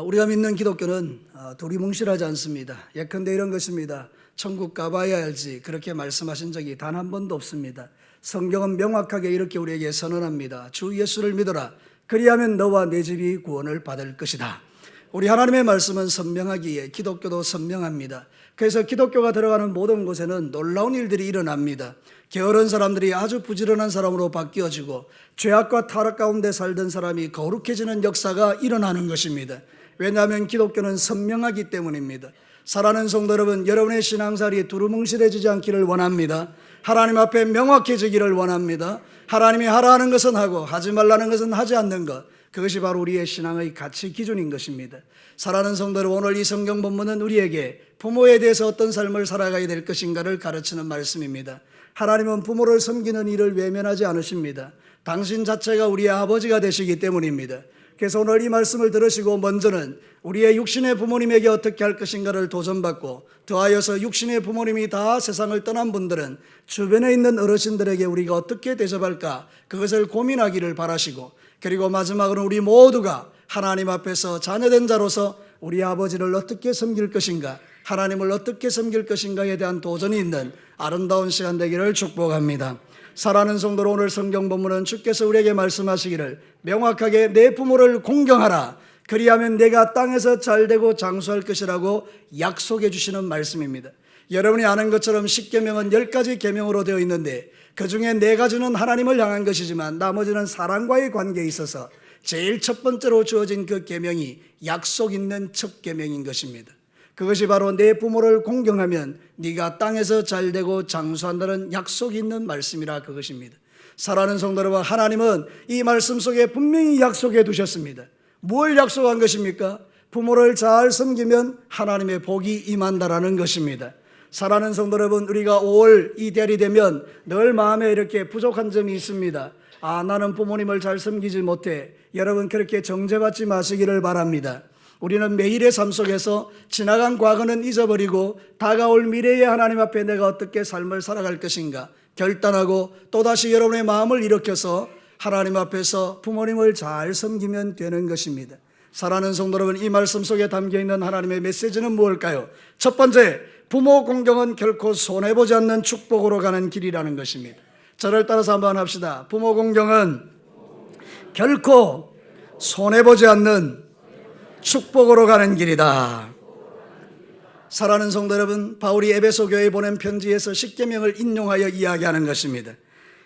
우리가 믿는 기독교는 두리뭉실하지 않습니다. 예컨대 이런 것입니다. 천국 가봐야 알지 그렇게 말씀하신 적이 단 한 번도 없습니다. 성경은 명확하게 이렇게 우리에게 선언합니다. 주 예수를 믿어라. 그리하면 너와 내 집이 구원을 받을 것이다. 우리 하나님의 말씀은 선명하기에 기독교도 선명합니다. 그래서 기독교가 들어가는 모든 곳에는 놀라운 일들이 일어납니다. 게으른 사람들이 아주 부지런한 사람으로 바뀌어지고 죄악과 타락 가운데 살던 사람이 거룩해지는 역사가 일어나는 것입니다. 왜냐하면 기독교는 선명하기 때문입니다. 사랑하는 성도 여러분, 여러분의 신앙생활이 두루뭉실해지지 않기를 원합니다. 하나님 앞에 명확해지기를 원합니다. 하나님이 하라 하는 것은 하고 하지 말라는 것은 하지 않는 것, 그것이 바로 우리의 신앙의 가치 기준인 것입니다. 사랑하는 성도 여러분, 오늘 이 성경 본문은 우리에게 부모에 대해서 어떤 삶을 살아가야 될 것인가를 가르치는 말씀입니다. 하나님은 부모를 섬기는 일을 외면하지 않으십니다. 당신 자체가 우리의 아버지가 되시기 때문입니다. 그래서 오늘 이 말씀을 들으시고 먼저는 우리의 육신의 부모님에게 어떻게 할 것인가를 도전받고, 더하여서 육신의 부모님이 다 세상을 떠난 분들은 주변에 있는 어르신들에게 우리가 어떻게 대접할까, 그것을 고민하기를 바라시고, 그리고 마지막으로 우리 모두가 하나님 앞에서 자녀된 자로서 우리 아버지를 어떻게 섬길 것인가, 하나님을 어떻게 섬길 것인가에 대한 도전이 있는 아름다운 시간 되기를 축복합니다. 사랑하는 성도로, 오늘 성경 본문은 주께서 우리에게 말씀하시기를 명확하게 내 부모를 공경하라, 그리하면 내가 땅에서 잘되고 장수할 것이라고 약속해 주시는 말씀입니다. 여러분이 아는 것처럼 십계명은 10가지 계명으로 되어 있는데 그 중에 4가지는 하나님을 향한 것이지만 나머지는 사람과의 관계에 있어서 제일 첫 번째로 주어진 그 계명이 약속 있는 첫 계명인 것입니다. 그것이 바로 내 부모를 공경하면 네가 땅에서 잘되고 장수한다는 약속이 있는 말씀이라 그것입니다. 사랑하는 성도 여러분, 하나님은 이 말씀 속에 분명히 약속해 두셨습니다. 뭘 약속한 것입니까? 부모를 잘 섬기면 하나님의 복이 임한다라는 것입니다. 사랑하는 성도 여러분, 우리가 5월 이달이 되면 늘 마음에 이렇게 부족한 점이 있습니다. 나는 부모님을 잘 섬기지 못해. 여러분, 그렇게 정죄받지 마시기를 바랍니다. 우리는 매일의 삶 속에서 지나간 과거는 잊어버리고 다가올 미래의 하나님 앞에 내가 어떻게 삶을 살아갈 것인가 결단하고 또다시 여러분의 마음을 일으켜서 하나님 앞에서 부모님을 잘 섬기면 되는 것입니다. 사랑하는 성도 여러분, 이 말씀 속에 담겨있는 하나님의 메시지는 무엇일까요? 첫 번째, 부모 공경은 결코 손해보지 않는 축복으로 가는 길이라는 것입니다. 저를 따라서 한번 합시다. 부모 공경은 결코 손해보지 않는 축복으로 가는 길이다. 사랑하는 성도 여러분, 바울이 에베소 교회에 보낸 편지에서 십계명을 인용하여 이야기하는 것입니다.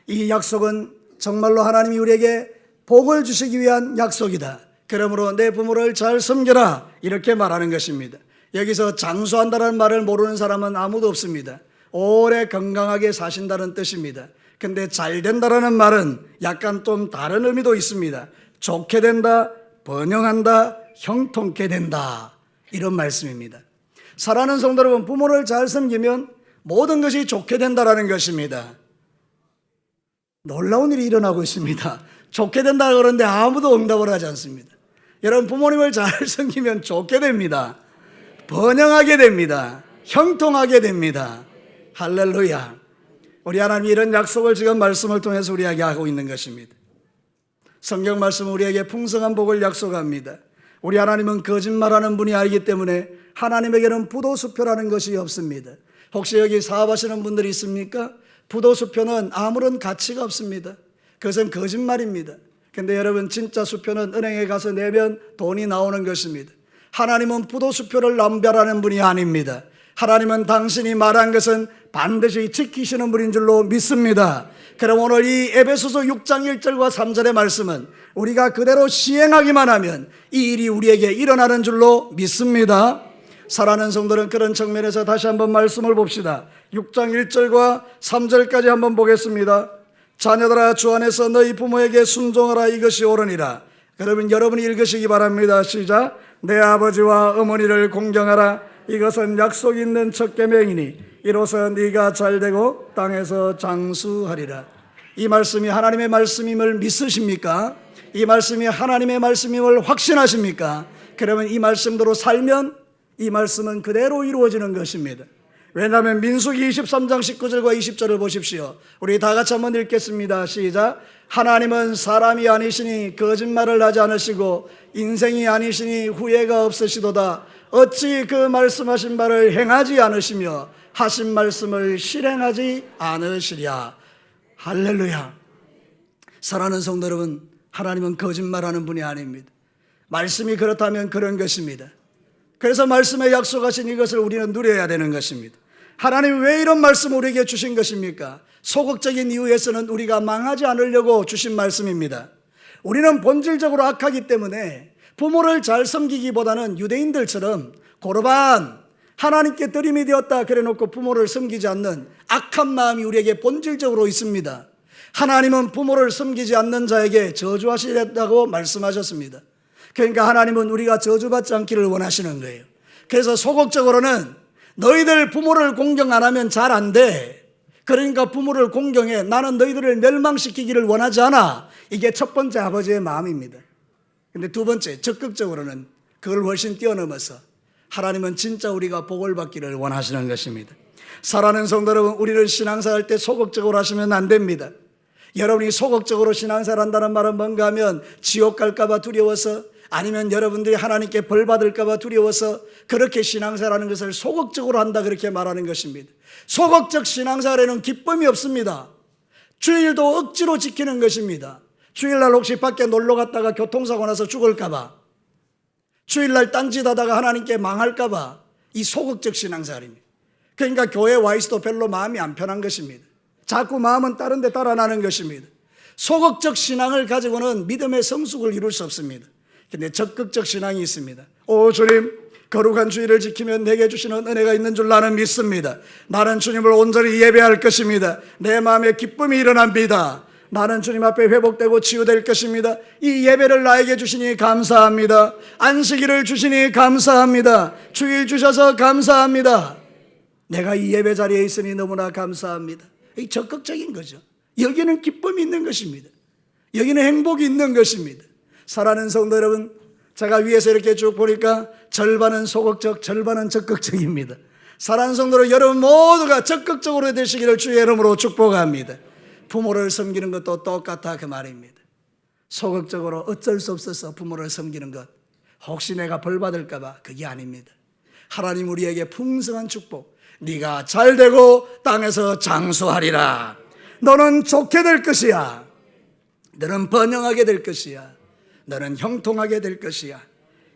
이 약속은 정말로 하나님이 우리에게 복을 주시기 위한 약속이다. 그러므로 내 부모를 잘 섬겨라, 이렇게 말하는 것입니다. 여기서 장수한다는 말을 모르는 사람은 아무도 없습니다. 오래 건강하게 사신다는 뜻입니다. 근데 잘 된다라는 말은 약간 좀 다른 의미도 있습니다. 좋게 된다, 번영한다, 형통케 된다, 이런 말씀입니다. 사랑하는 성도 여러분, 부모를 잘 섬기면 모든 것이 좋게 된다라는 것입니다. 놀라운 일이 일어나고 있습니다. 좋게 된다 그러는데 아무도 응답을 하지 않습니다. 여러분, 부모님을 잘 섬기면 좋게 됩니다. 번영하게 됩니다. 형통하게 됩니다. 할렐루야. 우리 하나님이 이런 약속을 지금 말씀을 통해서 우리에게 하고 있는 것입니다. 성경 말씀은 우리에게 풍성한 복을 약속합니다. 우리 하나님은 거짓말하는 분이 아니기 때문에 하나님에게는 부도수표라는 것이 없습니다. 혹시 여기 사업하시는 분들이 있습니까? 부도수표는 아무런 가치가 없습니다. 그것은 거짓말입니다. 근데 여러분, 진짜 수표는 은행에 가서 내면 돈이 나오는 것입니다. 하나님은 부도수표를 남발하는 분이 아닙니다. 하나님은 당신이 말한 것은 반드시 지키시는 분인 줄로 믿습니다. 그럼 오늘 이 에베소서 6장 1절과 3절의 말씀은 우리가 그대로 시행하기만 하면 이 일이 우리에게 일어나는 줄로 믿습니다. 사랑하는 성도는 그런 측면에서 다시 한번 말씀을 봅시다. 6장 1절과 3절까지 한번 보겠습니다. 자녀들아, 주 안에서 너희 부모에게 순종하라, 이것이 옳으니라. 그러면 여러분이 읽으시기 바랍니다. 시작. 내 아버지와 어머니를 공경하라, 이것은 약속 있는 첫 계명이니 이로써 네가 잘되고 땅에서 장수하리라. 이 말씀이 하나님의 말씀임을 믿으십니까? 이 말씀이 하나님의 말씀임을 확신하십니까? 그러면 이 말씀대로 살면 이 말씀은 그대로 이루어지는 것입니다. 왜냐하면 민수기 23장 19절과 20절을 보십시오. 우리 다 같이 한번 읽겠습니다. 시작. 하나님은 사람이 아니시니 거짓말을 하지 않으시고 인생이 아니시니 후회가 없으시도다. 어찌 그 말씀하신 바를 행하지 않으시며 하신 말씀을 실행하지 않으시랴. 할렐루야. 사랑하는 성도 여러분, 하나님은 거짓말하는 분이 아닙니다. 말씀이 그렇다면 그런 것입니다. 그래서 말씀에 약속하신 이것을 우리는 누려야 되는 것입니다. 하나님이 왜 이런 말씀을 우리에게 주신 것입니까? 소극적인 이유에서는 우리가 망하지 않으려고 주신 말씀입니다. 우리는 본질적으로 악하기 때문에 부모를 잘 섬기기보다는 유대인들처럼 고르반 하나님께 드림이 되었다 그래놓고 부모를 섬기지 않는 악한 마음이 우리에게 본질적으로 있습니다. 하나님은 부모를 섬기지 않는 자에게 저주하시겠다고 말씀하셨습니다. 그러니까 하나님은 우리가 저주받지 않기를 원하시는 거예요. 그래서 소극적으로는 너희들 부모를 공경 안 하면 잘 안 돼. 그러니까 부모를 공경해. 나는 너희들을 멸망시키기를 원하지 않아. 이게 첫 번째 아버지의 마음입니다. 근데 두 번째, 적극적으로는 그걸 훨씬 뛰어넘어서 하나님은 진짜 우리가 복을 받기를 원하시는 것입니다. 사랑하는 성도 여러분, 우리를 신앙생활 할 때 소극적으로 하시면 안 됩니다. 여러분이 소극적으로 신앙생활 한다는 말은 뭔가 하면 지옥 갈까 봐 두려워서, 아니면 여러분들이 하나님께 벌 받을까 봐 두려워서 그렇게 신앙생활하는 것을 소극적으로 한다 그렇게 말하는 것입니다. 소극적 신앙생활에는 기쁨이 없습니다. 주일도 억지로 지키는 것입니다. 주일날 혹시 밖에 놀러 갔다가 교통사고 나서 죽을까 봐, 주일날 딴짓하다가 하나님께 망할까 봐, 이 소극적 신앙생활입니다. 그러니까 교회에 와 있어도 별로 마음이 안 편한 것입니다. 자꾸 마음은 다른 데 달아나는 것입니다. 소극적 신앙을 가지고는 믿음의 성숙을 이룰 수 없습니다. 근데 적극적 신앙이 있습니다. 오 주님, 거룩한 주일을 지키면 내게 주시는 은혜가 있는 줄 나는 믿습니다. 나는 주님을 온전히 예배할 것입니다. 내 마음에 기쁨이 일어납니다. 나는 주님 앞에 회복되고 치유될 것입니다. 이 예배를 나에게 주시니 감사합니다. 안식일을 주시니 감사합니다. 주일 주셔서 감사합니다. 내가 이 예배 자리에 있으니 너무나 감사합니다. 이 적극적인 거죠. 여기는 기쁨이 있는 것입니다. 여기는 행복이 있는 것입니다. 사랑하는 성도 여러분, 제가 위에서 이렇게 쭉 보니까 절반은 소극적, 절반은 적극적입니다. 사랑하는 성도 여러분 모두가 적극적으로 되시기를 주의 이름으로 축복합니다. 부모를 섬기는 것도 똑같아 그 말입니다. 소극적으로 어쩔 수 없어서 부모를 섬기는 것, 혹시 내가 벌 받을까 봐, 그게 아닙니다. 하나님 우리에게 풍성한 축복, 네가 잘되고 땅에서 장수하리라. 너는 좋게 될 것이야. 너는 번영하게 될 것이야. 너는 형통하게 될 것이야.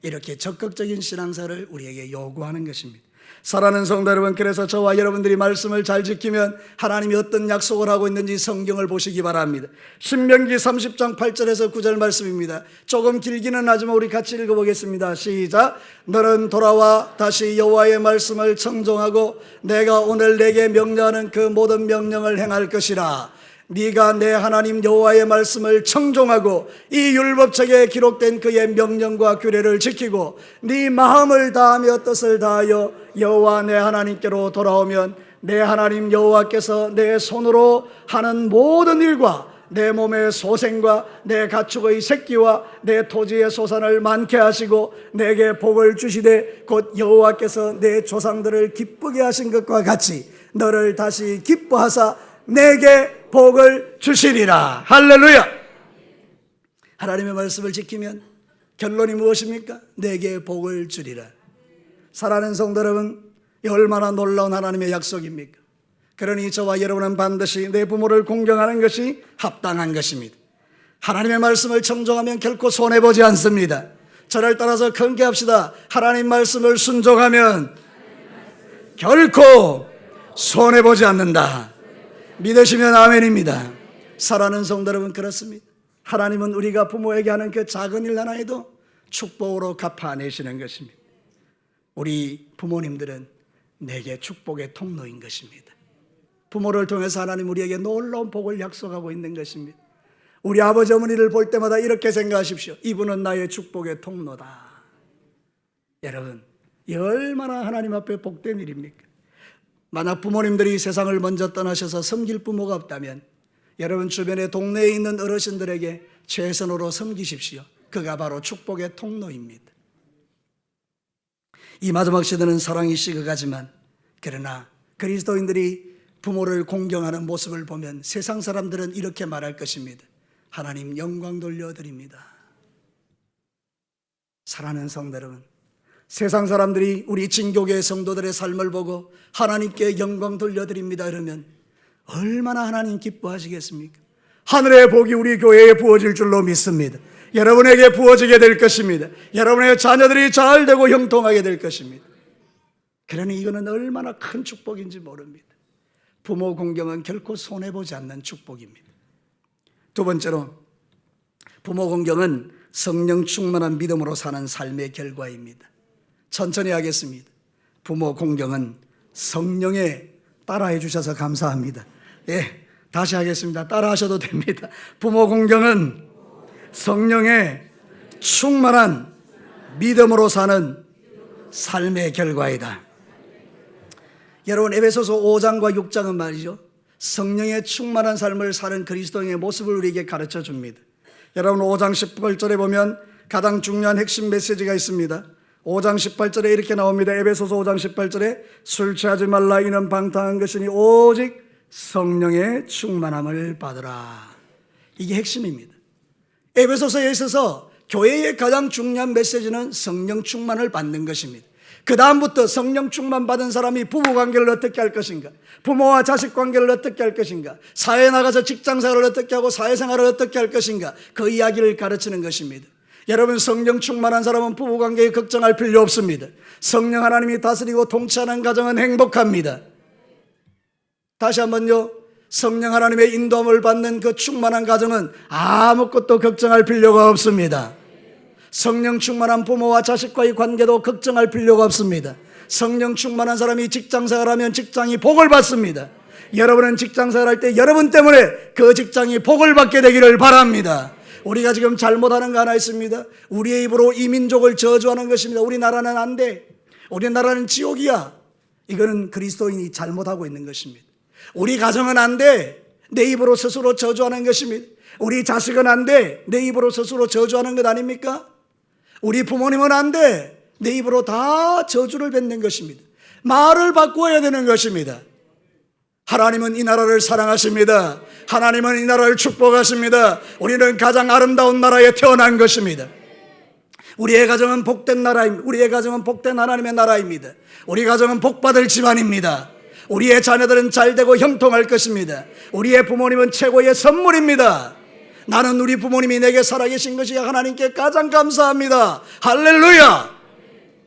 이렇게 적극적인 신앙사를 우리에게 요구하는 것입니다. 사랑하는 성도 여러분, 그래서 저와 여러분들이 말씀을 잘 지키면 하나님이 어떤 약속을 하고 있는지 성경을 보시기 바랍니다. 신명기 30장 8절에서 9절 말씀입니다. 조금 길기는 하지만 우리 같이 읽어보겠습니다. 시작. 너는 돌아와 다시 여호와의 말씀을 청종하고 내가 오늘 내게 명령하는 그 모든 명령을 행할 것이라. 네가 내 하나님 여호와의 말씀을 청종하고 이 율법책에 기록된 그의 명령과 규례를 지키고 네 마음을 다하며 뜻을 다하여 여호와 내 하나님께로 돌아오면 내 하나님 여호와께서 내 손으로 하는 모든 일과 내 몸의 소생과 내 가축의 새끼와 내 토지의 소산을 많게 하시고 내게 복을 주시되 곧 여호와께서 내 조상들을 기쁘게 하신 것과 같이 너를 다시 기뻐하사 내게 복을 주시리라. 할렐루야. 하나님의 말씀을 지키면 결론이 무엇입니까? 내게 복을 주리라. 사랑하는 성도 여러분, 이 얼마나 놀라운 하나님의 약속입니까? 그러니 저와 여러분은 반드시 내 부모를 공경하는 것이 합당한 것입니다. 하나님의 말씀을 청종하면 결코 손해보지 않습니다. 저를 따라서 경계합시다. 하나님 말씀을 순종하면 결코 손해보지 않는다. 믿으시면 아멘입니다. 사랑하는 성도 여러분, 그렇습니다. 하나님은 우리가 부모에게 하는 그 작은 일 하나에도 축복으로 갚아내시는 것입니다. 우리 부모님들은 내게 축복의 통로인 것입니다. 부모를 통해서 하나님 우리에게 놀라운 복을 약속하고 있는 것입니다. 우리 아버지 어머니를 볼 때마다 이렇게 생각하십시오. 이분은 나의 축복의 통로다. 여러분, 이 얼마나 하나님 앞에 복된 일입니까? 만약 부모님들이 세상을 먼저 떠나셔서 섬길 부모가 없다면 여러분 주변의 동네에 있는 어르신들에게 최선으로 섬기십시오. 그가 바로 축복의 통로입니다. 이 마지막 시대는 사랑이 식어가지만 그러나 그리스도인들이 부모를 공경하는 모습을 보면 세상 사람들은 이렇게 말할 것입니다. 하나님 영광 돌려드립니다. 사랑하는 성도 여러분, 세상 사람들이 우리 진교계 성도들의 삶을 보고 하나님께 영광 돌려드립니다 이러면 얼마나 하나님 기뻐하시겠습니까? 하늘의 복이 우리 교회에 부어질 줄로 믿습니다. 여러분에게 부어지게 될 것입니다. 여러분의 자녀들이 잘 되고 형통하게 될 것입니다. 그러니 이거는 얼마나 큰 축복인지 모릅니다. 부모 공경은 결코 손해보지 않는 축복입니다. 두 번째로, 부모 공경은 성령 충만한 믿음으로 사는 삶의 결과입니다. 천천히 하겠습니다. 부모 공경은 성령에 따라해 주셔서 감사합니다. 네, 다시 하겠습니다. 따라하셔도 됩니다. 부모 공경은 성령에 충만한 믿음으로 사는 삶의 결과이다. 여러분, 에베소서 5장과 6장은 말이죠, 성령에 충만한 삶을 사는 그리스도인의 모습을 우리에게 가르쳐 줍니다. 여러분, 5장 18절에 보면 가장 중요한 핵심 메시지가 있습니다. 5장 18절에 이렇게 나옵니다. 에베소서 5장 18절에 술 취하지 말라, 이는 방탕한 것이니 오직 성령의 충만함을 받으라. 이게 핵심입니다. 에베소서에 있어서 교회의 가장 중요한 메시지는 성령 충만을 받는 것입니다. 그 다음부터 성령 충만 받은 사람이 부부관계를 어떻게 할 것인가, 부모와 자식 관계를 어떻게 할 것인가, 사회에 나가서 직장생활을 어떻게 하고 사회생활을 어떻게 할 것인가, 그 이야기를 가르치는 것입니다. 여러분, 성령 충만한 사람은 부부관계에 걱정할 필요 없습니다. 성령 하나님이 다스리고 통치하는 가정은 행복합니다. 다시 한번요, 성령 하나님의 인도함을 받는 그 충만한 가정은 아무것도 걱정할 필요가 없습니다. 성령 충만한 부모와 자식과의 관계도 걱정할 필요가 없습니다. 성령 충만한 사람이 직장생활하면 직장이 복을 받습니다. 여러분은 직장생활할 때 여러분 때문에 그 직장이 복을 받게 되기를 바랍니다. 우리가 지금 잘못하는 거 하나 있습니다. 우리의 입으로 이 민족을 저주하는 것입니다. 우리나라는 안 돼, 우리나라는 지옥이야. 이거는 그리스도인이 잘못하고 있는 것입니다. 우리 가정은 안 돼, 내 입으로 스스로 저주하는 것입니다. 우리 자식은 안 돼, 내 입으로 스스로 저주하는 것 아닙니까? 우리 부모님은 안 돼, 내 입으로 다 저주를 뱉는 것입니다. 말을 바꾸어야 되는 것입니다. 하나님은 이 나라를 사랑하십니다. 하나님은 이 나라를 축복하십니다. 우리는 가장 아름다운 나라에 태어난 것입니다. 우리의 가정은 복된 나라입니다. 우리의 가정은 복된 하나님의 나라입니다. 우리 가정은 복받을 집안입니다. 우리의 자녀들은 잘되고 형통할 것입니다. 우리의 부모님은 최고의 선물입니다. 나는 우리 부모님이 내게 살아계신 것이 하나님께 가장 감사합니다. 할렐루야!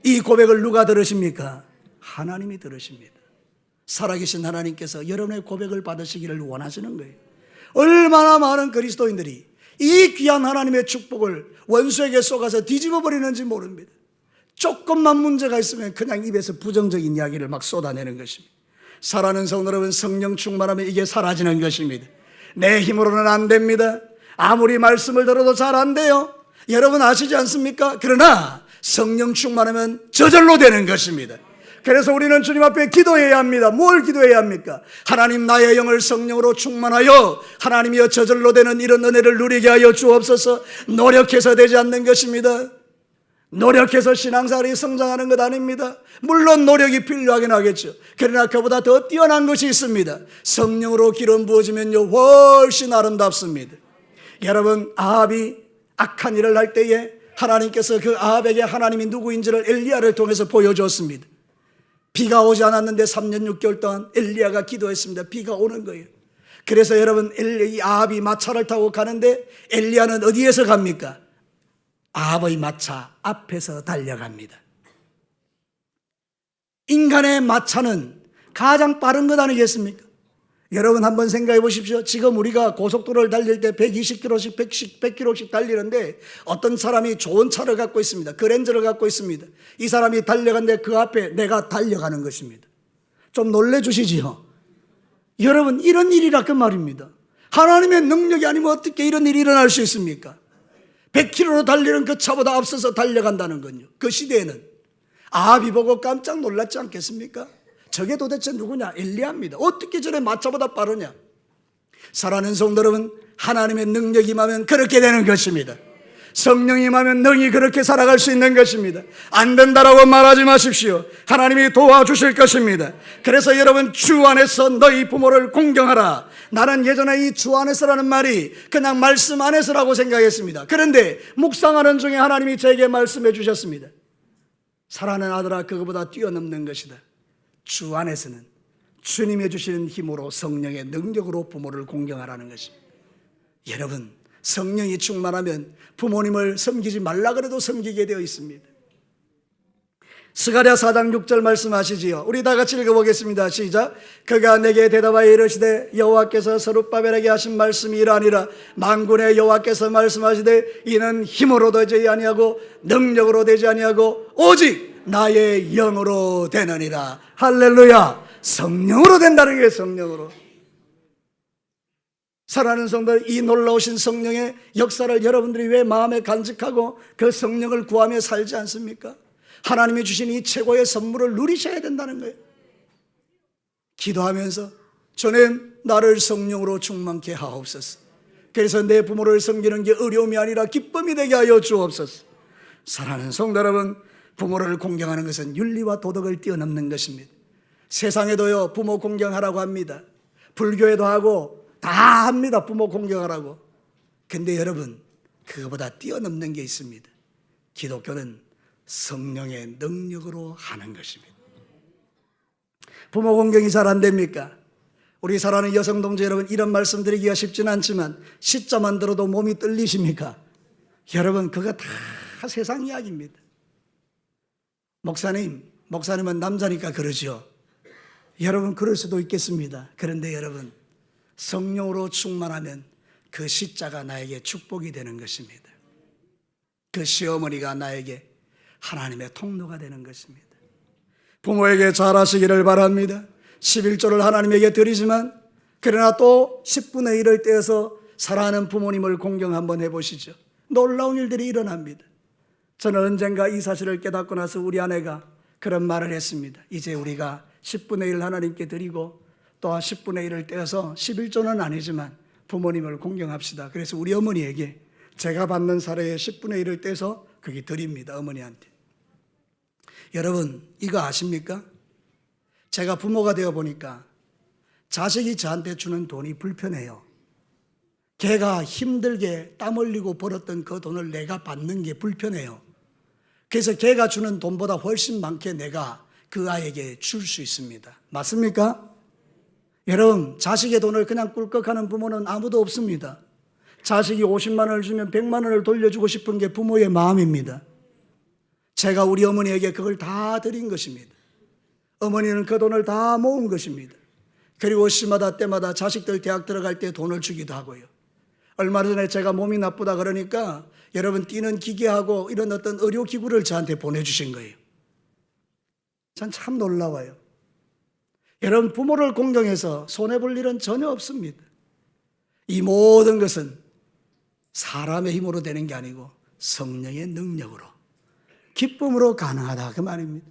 이 고백을 누가 들으십니까? 하나님이 들으십니다. 살아계신 하나님께서 여러분의 고백을 받으시기를 원하시는 거예요. 얼마나 많은 그리스도인들이 이 귀한 하나님의 축복을 원수에게 쏘가서 뒤집어 버리는지 모릅니다. 조금만 문제가 있으면 그냥 입에서 부정적인 이야기를 막 쏟아내는 것입니다. 사랑하는 성도 여러분, 성령 충만하면 이게 사라지는 것입니다. 내 힘으로는 안 됩니다. 아무리 말씀을 들어도 잘 안 돼요. 여러분 아시지 않습니까? 그러나 성령 충만하면 저절로 되는 것입니다. 그래서 우리는 주님 앞에 기도해야 합니다. 뭘 기도해야 합니까? 하나님, 나의 영을 성령으로 충만하여 하나님이여 저절로 되는 이런 은혜를 누리게 하여 주옵소서. 노력해서 되지 않는 것입니다. 노력해서 신앙생활이 성장하는 것 아닙니다. 물론 노력이 필요하긴 하겠죠. 그러나 그보다 더 뛰어난 것이 있습니다. 성령으로 기름 부어지면요 훨씬 아름답습니다. 여러분, 아합이 악한 일을 할 때에 하나님께서 그 아합에게 하나님이 누구인지를 엘리야를 통해서 보여주었습니다. 비가 오지 않았는데 3년 6개월 동안 엘리야가 기도했습니다. 비가 오는 거예요. 그래서 여러분, 아합이 마차를 타고 가는데 엘리야는 어디에서 갑니까? 아합의 마차 앞에서 달려갑니다. 인간의 마차는 가장 빠른 것 아니겠습니까? 여러분 한번 생각해 보십시오. 지금 우리가 고속도로를 달릴 때 120km씩 100km씩 달리는데 어떤 사람이 좋은 차를 갖고 있습니다. 그랜저를 갖고 있습니다. 이 사람이 달려가는데 그 앞에 내가 달려가는 것입니다. 좀 놀래주시지요. 여러분, 이런 일이라 그 말입니다. 하나님의 능력이 아니면 어떻게 이런 일이 일어날 수 있습니까? 100km로 달리는 그 차보다 앞서서 달려간다는 건요, 그 시대에는 아합이 보고 깜짝 놀랐지 않겠습니까? 저게 도대체 누구냐? 엘리야입니다. 어떻게 저래 마차보다 빠르냐? 사랑하는 성도 여러분, 하나님의 능력이 임하면 그렇게 되는 것입니다. 성령이 임하면 능히 그렇게 살아갈 수 있는 것입니다. 안 된다라고 말하지 마십시오. 하나님이 도와주실 것입니다. 그래서 여러분, 주 안에서 너희 부모를 공경하라. 나는 예전에 이 주 안에서라는 말이 그냥 말씀 안에서라고 생각했습니다. 그런데 묵상하는 중에 하나님이 제게 말씀해 주셨습니다. 사랑하는 아들아, 그거보다 뛰어넘는 것이다. 주 안에서는 주님이 주시는 힘으로, 성령의 능력으로 부모를 공경하라는 것입니다. 여러분, 성령이 충만하면 부모님을 섬기지 말라 그래도 섬기게 되어 있습니다. 스가랴 4장 6절 말씀하시지요. 우리 다 같이 읽어보겠습니다. 시작. 그가 내게 대답하여 이르시되 여호와께서 스룹바벨에게 하신 말씀이 이러하니라. 만군의 여호와께서 말씀하시되 이는 힘으로 되지 아니하고 능력으로 되지 아니하고 오직 나의 영으로 되느니라. 할렐루야. 성령으로 된다는 게, 성령으로. 사랑하는 성도들, 이 놀라우신 성령의 역사를 여러분들이 왜 마음에 간직하고 그 성령을 구하며 살지 않습니까? 하나님이 주신 이 최고의 선물을 누리셔야 된다는 거예요. 기도하면서 주님, 나를 성령으로 충만케 하옵소서. 그래서 내 부모를 섬기는 게 어려움이 아니라 기쁨이 되게 하여 주옵소서. 사랑하는 성도 여러분, 부모를 공경하는 것은 윤리와 도덕을 뛰어넘는 것입니다. 세상에도요, 부모 공경하라고 합니다. 불교에도 하고 다 합니다. 부모 공경하라고. 근데 여러분, 그거보다 뛰어넘는 게 있습니다. 기독교는 성령의 능력으로 하는 것입니다. 부모 공경이 잘 안 됩니까? 우리 사랑하는 여성 동지 여러분, 이런 말씀 드리기가 쉽진 않지만 시자만 들어도 몸이 떨리십니까? 여러분, 그거 다 세상 이야기입니다. 목사님은 남자니까 그러죠. 여러분, 그럴 수도 있겠습니다. 그런데 여러분, 성령으로 충만하면 그 시자가 나에게 축복이 되는 것입니다. 그 시어머니가 나에게 하나님의 통로가 되는 것입니다. 부모에게 잘하시기를 바랍니다. 11조를 하나님에게 드리지만, 그러나 또 10분의 1을 떼어서 사랑하는 부모님을 공경 한번 해보시죠. 놀라운 일들이 일어납니다. 저는 언젠가 이 사실을 깨닫고 나서 우리 아내가 그런 말을 했습니다. 이제 우리가 10분의 1 하나님께 드리고 또 10분의 1을 떼어서 11조는 아니지만 부모님을 공경합시다. 그래서 우리 어머니에게 제가 받는 사례의 10분의 1을 떼서 그게 드립니다. 어머니한테. 여러분, 이거 아십니까? 제가 부모가 되어 보니까 자식이 저한테 주는 돈이 불편해요. 걔가 힘들게 땀 흘리고 벌었던 그 돈을 내가 받는 게 불편해요. 그래서 걔가 주는 돈보다 훨씬 많게 내가 그 아이에게 줄 수 있습니다. 맞습니까? 여러분, 자식의 돈을 그냥 꿀꺽하는 부모는 아무도 없습니다. 자식이 50만 원을 주면 100만 원을 돌려주고 싶은 게 부모의 마음입니다. 제가 우리 어머니에게 그걸 다 드린 것입니다. 어머니는 그 돈을 다 모은 것입니다. 그리고 시마다 때마다 자식들 대학 들어갈 때 돈을 주기도 하고요. 얼마 전에 제가 몸이 나쁘다 그러니까 여러분, 뛰는 기계하고 이런 어떤 의료기구를 저한테 보내주신 거예요. 전 참 놀라워요. 여러분, 부모를 공경해서 손해볼 일은 전혀 없습니다. 이 모든 것은 사람의 힘으로 되는 게 아니고 성령의 능력으로, 기쁨으로 가능하다, 그 말입니다.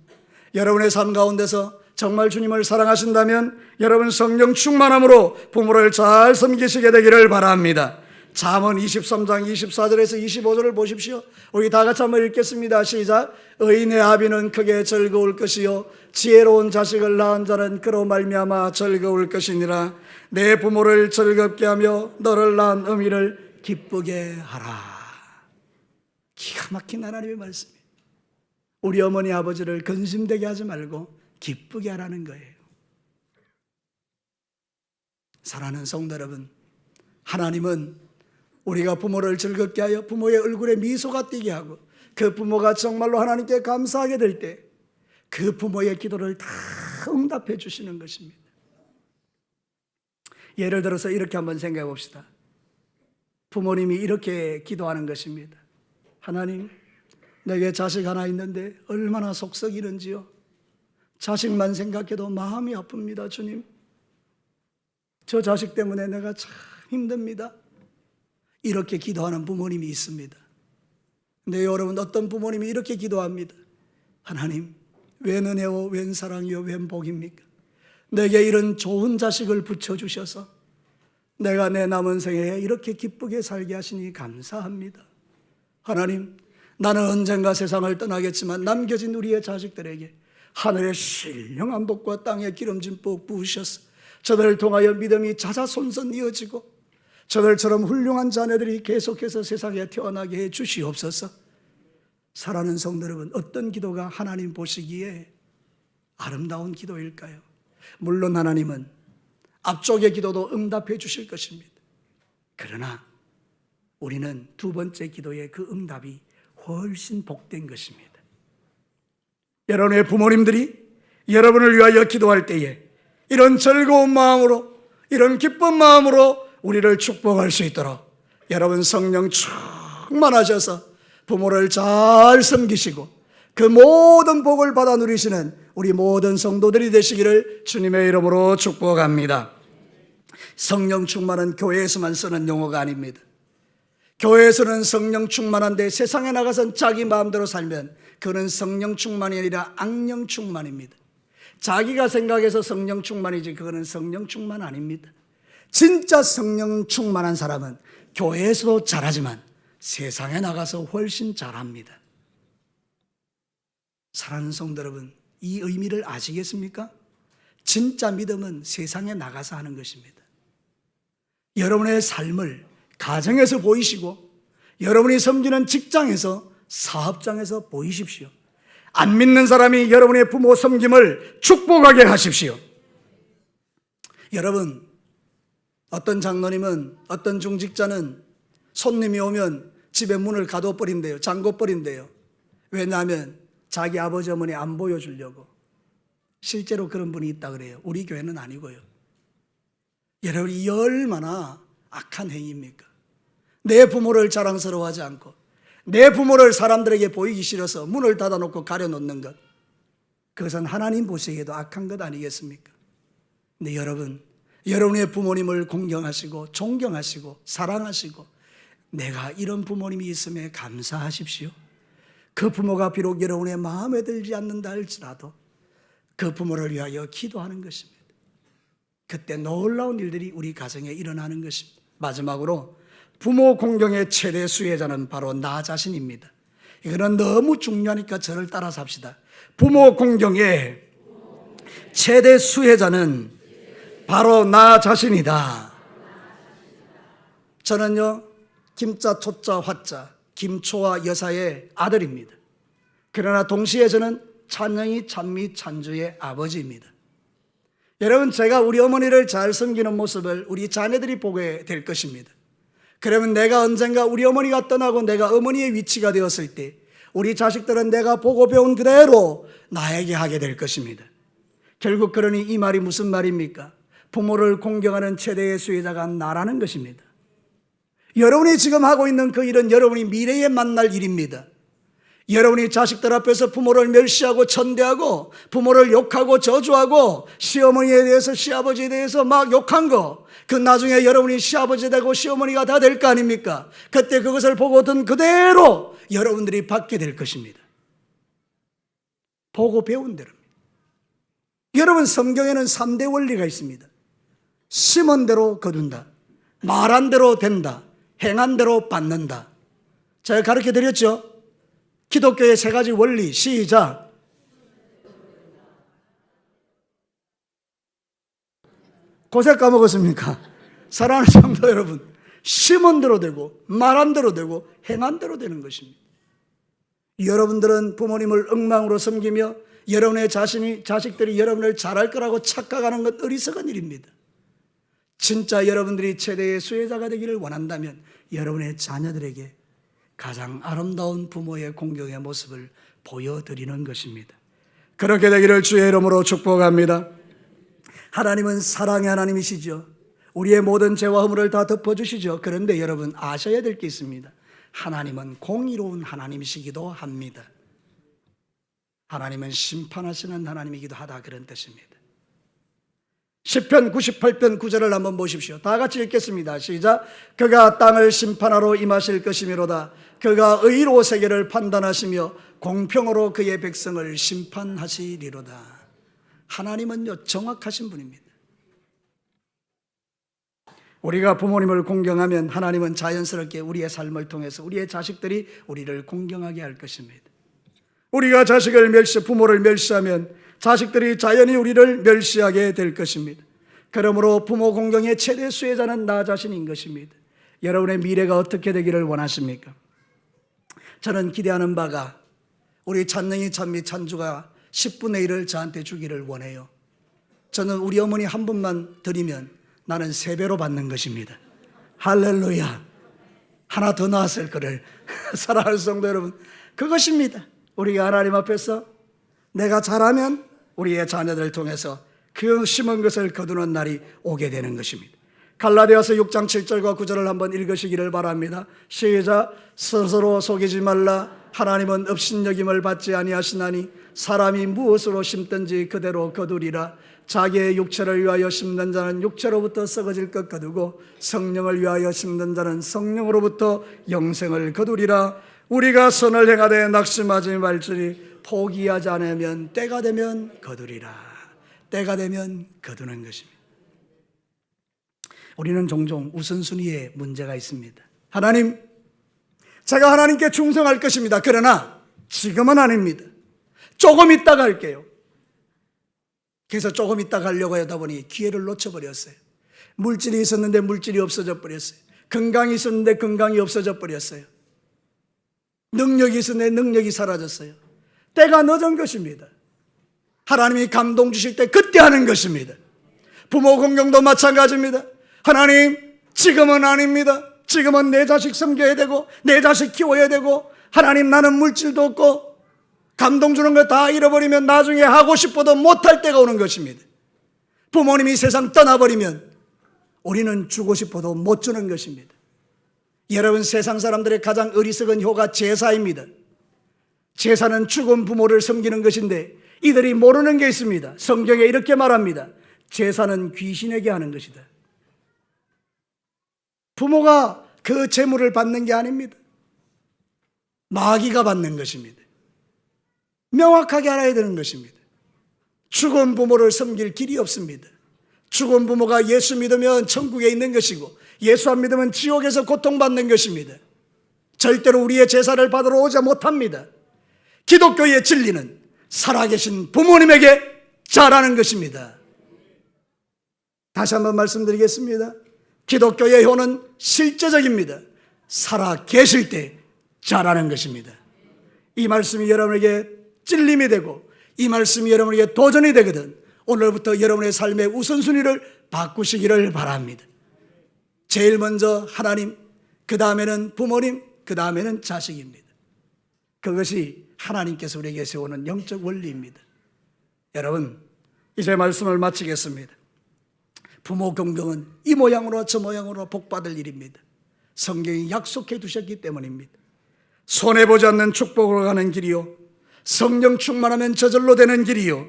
여러분의 삶 가운데서 정말 주님을 사랑하신다면 여러분, 성령 충만함으로 부모를 잘 섬기시게 되기를 바랍니다. 잠언 23장 24절에서 25절을 보십시오. 우리 다 같이 한번 읽겠습니다. 시작. 의인의 아비는 크게 즐거울 것이요 지혜로운 자식을 낳은 자는 그로 말미암아 즐거울 것이니라. 내 부모를 즐겁게 하며 너를 낳은 어미를 기쁘게 하라. 기가 막힌 하나님의 말씀이에요. 우리 어머니 아버지를 근심되게 하지 말고 기쁘게 하라는 거예요. 사랑하는 성도 여러분, 하나님은 우리가 부모를 즐겁게 하여 부모의 얼굴에 미소가 띄게 하고 그 부모가 정말로 하나님께 감사하게 될 때 그 부모의 기도를 다 응답해 주시는 것입니다. 예를 들어서 이렇게 한번 생각해 봅시다. 부모님이 이렇게 기도하는 것입니다. 하나님, 내게 자식 하나 있는데 얼마나 속썩이는지요. 자식만 생각해도 마음이 아픕니다. 주님, 저 자식 때문에 내가 참 힘듭니다. 이렇게 기도하는 부모님이 있습니다. 근데 여러분, 어떤 부모님이 이렇게 기도합니다. 하나님, 웬 은혜요, 웬 사랑이요, 웬 복입니까? 내게 이런 좋은 자식을 하나님, 나는 언젠가 세상을 떠나겠지만 남겨진 우리의 자식들에게 하늘의 신령한 복과 땅의 기름진 복 부으셔서 저들을 통하여 믿음이 자자손손 이어지고 저들처럼 훌륭한 자녀들이 계속해서 세상에 태어나게 해 주시옵소서. 사랑하는 성도 여러분, 어떤 기도가 하나님 보시기에 아름다운 기도일까요? 물론 하나님은 앞쪽의 기도도 응답해 주실 것입니다. 그러나 우리는 두 번째 기도의 그 응답이 훨씬 복된 것입니다. 여러분의 부모님들이 여러분을 위하여 기도할 때에 이런 즐거운 마음으로, 이런 기쁜 마음으로 우리를 축복할 수 있도록 여러분 성령 충만하셔서 부모를 잘 섬기시고 그 모든 복을 받아 누리시는 우리 모든 성도들이 되시기를 주님의 이름으로 축복합니다. 성령 충만은 교회에서만 쓰는 용어가 아닙니다. 교회에서는 성령 충만한데 세상에 나가선 자기 마음대로 살면 그는 성령 충만이 아니라 악령 충만입니다. 자기가 생각해서 성령 충만이지 그거는 성령 충만 아닙니다. 진짜 성령 충만한 사람은 교회에서도 잘하지만 세상에 나가서 훨씬 잘합니다. 사랑하는 성도 여러분, 이 의미를 아시겠습니까? 진짜 믿음은 세상에 나가서 하는 것입니다. 여러분의 삶을 가정에서 보이시고 여러분이 섬기는 직장에서, 사업장에서 보이십시오. 안 믿는 사람이 여러분의 부모 섬김을 축복하게 하십시오. 여러분, 어떤 장로님은, 어떤 중직자는 손님이 오면 집에 문을 가둬버린대요. 잠궈버린대요. 왜냐하면 자기 아버지 어머니 안 보여주려고. 실제로 그런 분이 있다 그래요. 우리 교회는 아니고요. 여러분, 이 얼마나 악한 행위입니까? 내 부모를 자랑스러워하지 않고 내 부모를 사람들에게 보이기 싫어서 문을 닫아놓고 가려놓는 것, 그것은 하나님 보시기에도 악한 것 아니겠습니까? 근데 여러분, 여러분의 부모님을 공경하시고 존경하시고 사랑하시고 내가 이런 부모님이 있음에 감사하십시오. 그 부모가 비록 여러분의 마음에 들지 않는다 할지라도 그 부모를 위하여 기도하는 것입니다. 그때 놀라운 일들이 우리 가정에 일어나는 것입니다. 마지막으로 부모 공경의 최대 수혜자는 바로 나 자신입니다. 이거는 너무 중요하니까 저를 따라서 합시다. 부모 공경의 최대 수혜자는 바로 나 자신이다. 저는요, 김자, 초자, 화자, 김초와 여사의 아들입니다. 그러나 동시에 저는 찬영이, 찬미, 찬주의 아버지입니다. 여러분, 제가 우리 어머니를 잘 섬기는 모습을 우리 자녀들이 보게 될 것입니다. 그러면 내가 언젠가 우리 어머니가 떠나고 내가 어머니의 위치가 되었을 때 우리 자식들은 내가 보고 배운 그대로 나에게 하게 될 것입니다. 결국 그러니 이 말이 무슨 말입니까? 부모를 공경하는 최대의 수혜자가 나라는 것입니다. 여러분이 지금 하고 있는 그 일은 여러분이 미래에 만날 일입니다. 여러분이 자식들 앞에서 부모를 멸시하고 천대하고 부모를 욕하고 저주하고 시어머니에 대해서 시아버지에 대해서 막 욕한 거, 그 나중에 여러분이 시아버지 되고 시어머니가 다 될 거 아닙니까? 그때 그것을 보고 든 그대로 여러분들이 받게 될 것입니다. 보고 배운 대로입니다. 여러분, 성경에는 3대 원리가 있습니다. 심은 대로 거둔다, 말한 대로 된다, 행한 대로 받는다. 제가 가르쳐 드렸죠? 기독교의 3가지 원리, 시작. 고색 까먹었습니까? 사랑하는 성도 여러분, 심은 대로 되고 말한 대로 되고 행한 대로 되는 것입니다. 여러분들은 부모님을 엉망으로 섬기며 여러분의 자식들이 여러분을 잘할 거라고 착각하는 것 어리석은 일입니다. 진짜 여러분들이 최대의 수혜자가 되기를 원한다면 여러분의 자녀들에게 가장 아름다운 부모의 공경의 모습을 보여드리는 것입니다. 그렇게 되기를 주의 이름으로 축복합니다. 하나님은 사랑의 하나님이시죠. 우리의 모든 죄와 허물을 다 덮어주시죠. 그런데 여러분, 아셔야 될 게 있습니다. 하나님은 공의로운 하나님이시기도 합니다. 하나님은 심판하시는 하나님이기도 하다, 그런 뜻입니다. 시편 98편 9절을 한번 보십시오. 다 같이 읽겠습니다. 시작. 그가 땅을 심판하러 임하실 것이미로다. 그가 의로 세계를 판단하시며 공평으로 그의 백성을 심판하시리로다. 하나님은요, 정확하신 분입니다. 우리가 부모님을 공경하면 하나님은 자연스럽게 우리의 삶을 통해서 우리의 자식들이 우리를 공경하게 할 것입니다. 우리가 부모를 멸시하면 자식들이 자연히 우리를 멸시하게 될 것입니다. 그러므로 부모 공경의 최대 수혜자는 나 자신인 것입니다. 여러분의 미래가 어떻게 되기를 원하십니까? 저는 기대하는 바가 우리 찬영이 찬미 찬주가 10분의 1을 저한테 주기를 원해요. 저는 우리 어머니 한 분만 드리면 나는 3배로 받는 것입니다. 할렐루야. 하나 더 나왔을 거를. 사랑하는 성도 여러분, 그것입니다. 우리가 하나님 앞에서 내가 잘하면 우리의 자녀들을 통해서 그 심은 것을 거두는 날이 오게 되는 것입니다. 갈라디아서 6장 7절과 9절을 한번 읽으시기를 바랍니다. 시작. 스스로 속이지 말라. 하나님은 업신여김을 받지 아니하시나니 사람이 무엇으로 심든지 그대로 거두리라. 자기의 육체를 위하여 심는 자는 육체로부터 썩어질 것 거두고 성령을 위하여 심는 자는 성령으로부터 영생을 거두리라. 우리가 선을 행하되 낙심하지 말지니 포기하지 않으면 때가 되면 거두리라. 때가 되면 거두는 것입니다. 우리는 종종 우선순위에 문제가 있습니다. 하나님, 제가 하나님께 충성할 것입니다. 그러나 지금은 아닙니다. 조금 있다가 할게요. 그래서 조금 있다가 하려고 하다 보니 기회를 놓쳐버렸어요. 물질이 있었는데 물질이 없어져 버렸어요. 건강이 있었는데 건강이 없어져 버렸어요. 능력이 있었는데 능력이 사라졌어요. 때가 늦은 것입니다. 하나님이 감동 주실 때 그때 하는 것입니다. 부모 공경도 마찬가지입니다. 하나님, 지금은 아닙니다. 지금은 내 자식 섬겨야 되고 내 자식 키워야 되고, 하나님 나는 물질도 없고 감동 주는 거 다 잃어버리면 나중에 하고 싶어도 못할 때가 오는 것입니다. 부모님이 세상 떠나버리면 우리는 주고 싶어도 못 주는 것입니다. 여러분, 세상 사람들의 가장 어리석은 효가 제사입니다. 제사는 죽은 부모를 섬기는 것인데 이들이 모르는 게 있습니다. 성경에 이렇게 말합니다. 제사는 귀신에게 하는 것이다. 부모가 그 재물을 받는 게 아닙니다. 마귀가 받는 것입니다. 명확하게 알아야 되는 것입니다. 죽은 부모를 섬길 길이 없습니다. 죽은 부모가 예수 믿으면 천국에 있는 것이고 예수 안 믿으면 지옥에서 고통받는 것입니다. 절대로 우리의 제사를 받으러 오지 못합니다. 기독교의 진리는 살아계신 부모님에게 잘하는 것입니다. 다시 한번 말씀드리겠습니다. 기독교의 효는 실제적입니다. 살아계실 때 잘하는 것입니다. 이 말씀이 여러분에게 찔림이 되고 이 말씀이 여러분에게 도전이 되거든 오늘부터 여러분의 삶의 우선순위를 바꾸시기를 바랍니다. 제일 먼저 하나님, 그 다음에는 부모님, 그 다음에는 자식입니다. 그것이 하나님께서 우리에게 세우는 영적 원리입니다. 여러분, 이제 말씀을 마치겠습니다. 부모 공경은 이 모양으로 저 모양으로 복받을 일입니다. 성경이 약속해 두셨기 때문입니다. 손해보지 않는 축복으로 가는 길이요, 성령 충만하면 저절로 되는 길이요,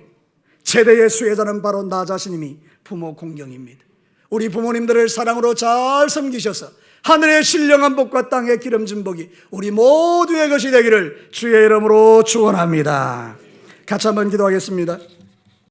최대의 수혜자는 바로 나 자신임이 부모 공경입니다. 우리 부모님들을 사랑으로 잘 섬기셔서 하늘의 신령한 복과 땅의 기름진 복이 우리 모두의 것이 되기를 주의 이름으로 축원합니다. 같이 한번 기도하겠습니다.